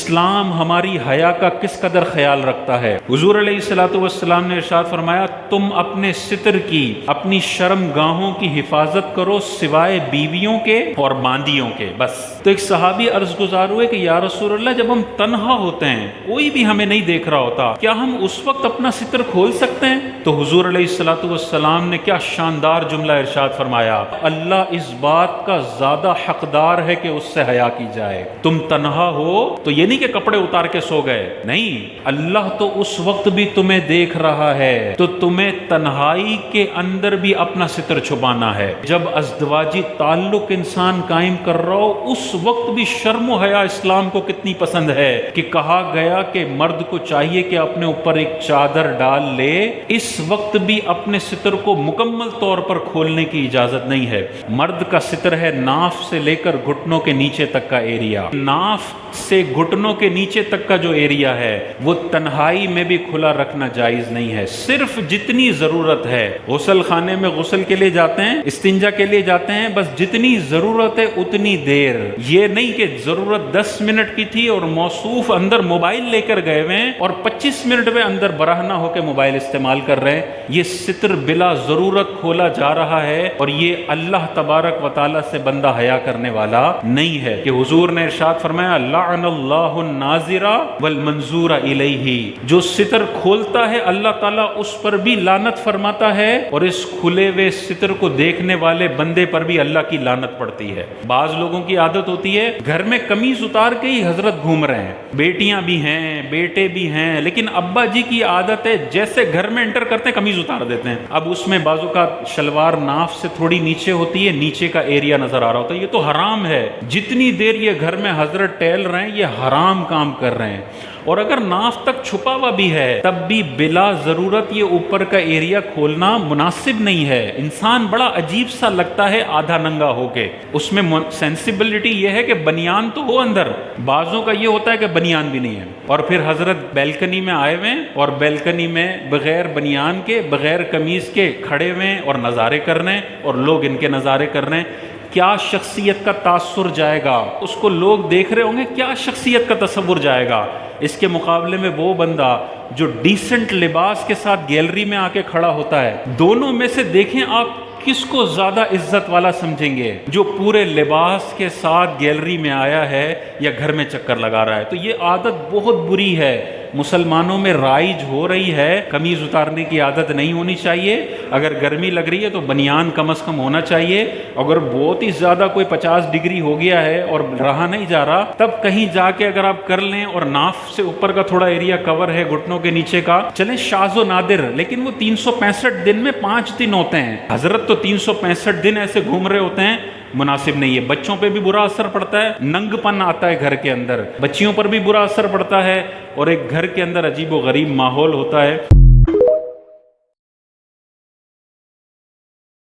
اسلام ہماری حیا کا کس قدر خیال رکھتا ہے۔ حضور علیہ الصلوۃ والسلام نے ارشاد فرمایا تم اپنے ستر کی، اپنی شرم گاہوں کی حفاظت کرو سوائے بیویوں کے اور باندیوں کے، بس۔ تو ایک صحابی عرض گزار ہوئے کہ یا رسول اللہ جب ہم تنہا ہوتے ہیں، کوئی بھی ہمیں نہیں دیکھ رہا ہوتا، کیا ہم اس وقت اپنا ستر کھول سکتے ہیں؟ تو حضور علیہ الصلوۃ والسلام نے کیا شاندار جملہ ارشاد فرمایا، اللہ اس بات کا زیادہ حقدار ہے کہ اس سے حیا کی جائے۔ تم تنہا ہو تو یہ نہیں کہ کپڑے اتار کے سو گئے، نہیں، اللہ تو اس وقت بھی تمہیں دیکھ رہا ہے، تو تمہیں تنہائی کے اندر بھی اپنا ستر چھپانا ہے۔ جب ازدواجی تعلق انسان قائم کر رہا ہو اس وقت بھی شرم و حیا اسلام کو کتنی پسند ہے کہ کہا گیا کہ مرد کو چاہیے کہ اپنے اوپر ایک چادر ڈال لے، اس وقت بھی اپنے ستر کو مکمل طور پر کھولنے کی اجازت نہیں ہے۔ مرد کا ستر ہے ناف سے لے کر گھٹنوں کے نیچے تک کا ایریا، ناف سے گھٹنوں کے نیچے تک کا جو ایریا ہے وہ تنہائی میں بھی کھلا رکھنا جائز نہیں ہے، صرف جتنی ضرورت ہے۔ غسل خانے میں غسل کے لیے جاتے ہیں، استنجا کے لیے جاتے ہیں، بس جتنی ضرورت ہے اتنی دیر، یہ نہیں کہ ضرورت 10 منٹ کی تھی اور موصوف اندر موبائل لے کر گئے ہوئے ہیں اور 25 منٹ میں اندر براہنہ ہو کے موبائل استعمال کر رہے ہیں۔ یہ ستر بلا ضرورت کھولا جا رہا ہے اور یہ اللہ تبارک و تعالیٰ سے بندہ حیا کرنے والا نہیں ہے کہ حضور نے ارشاد فرمایا لعن اللہ الناظر والمنظور الیہ، جو ستر کھولتا ہے اللہ تعالیٰ اس پر بھی لعنت فرماتا ہے اور اس کھلے ہوئے ستر کو دیکھنے والے بندے پر بھی اللہ کی لعنت پڑتی ہے۔ بعض لوگوں کی عادت ہوتی ہے گھر میں قمیض اتار کے ہی حضرت گھوم رہے ہیں، بیٹیاں بھی ہیں بیٹے بھی ہیں، لیکن ابا جی کی عادت ہے جیسے گھر میں انٹر کرتے ہیں قمیض اتار دیتے ہیں۔ اب اس میں بعضوں کا شلوار ناف سے تھوڑی نیچے ہوتی ہے، نیچے کا ایریا نظر آ رہا ہوتا ہے، یہ تو حرام ہے۔ جتنی دیر یہ گھر میں حضرت ٹہل رہے ہیں یہ حرام کام کر رہے ہیں، اور اگر ناف تک چھپا ہوا بھی ہے تب بھی بلا ضرورت یہ اوپر کا ایریا کھولنا مناسب نہیں ہے۔ انسان بڑا عجیب سا لگتا ہے آدھا ننگا ہو کے، اس میں سینسیبلٹی یہ ہے کہ بنیان تو ہو اندر، بعضوں کا یہ ہوتا ہے کہ بنیان بھی نہیں ہے، اور پھر حضرت بیلکنی میں آئے ہوئے اور بیلکنی میں بغیر بنیان کے بغیر قمیض کے کھڑے ہوئے اور نظارے کر رہے ہیں اور لوگ ان کے نظارے کر رہے ہیں۔ کیا شخصیت کا تاثر جائے گا، اس کو لوگ دیکھ رہے ہوں گے، کیا شخصیت کا تصور جائے گا۔ اس کے مقابلے میں وہ بندہ جو ڈیسنٹ لباس کے ساتھ گیلری میں آ کے کھڑا ہوتا ہے، دونوں میں سے دیکھیں آپ کس کو زیادہ عزت والا سمجھیں گے، جو پورے لباس کے ساتھ گیلری میں آیا ہے یا گھر میں چکر لگا رہا ہے۔ تو یہ عادت بہت بری ہے، مسلمانوں میں رائج ہو رہی ہے، قمیض اتارنے کی عادت نہیں ہونی چاہیے۔ اگر گرمی لگ رہی ہے تو بنیان کم از کم ہونا چاہیے، اگر بہت ہی زیادہ کوئی 50 ڈگری ہو گیا ہے اور رہا نہیں جا رہا تب کہیں جا کے اگر آپ کر لیں اور ناف سے اوپر کا تھوڑا ایریا کور ہے گھٹنوں کے نیچے کا، چلیں شاذ و نادر، لیکن وہ 365 دن میں 5 دن ہوتے ہیں، حضرت تو 365 دن ایسے گھوم رہے ہوتے ہیں، مناسب نہیں ہے۔ بچوں پہ بھی برا اثر پڑتا ہے، ننگ پن آتا ہے گھر کے اندر، بچیوں پر بھی برا اثر پڑتا ہے اور ایک گھر کے اندر عجیب و غریب ماحول ہوتا ہے۔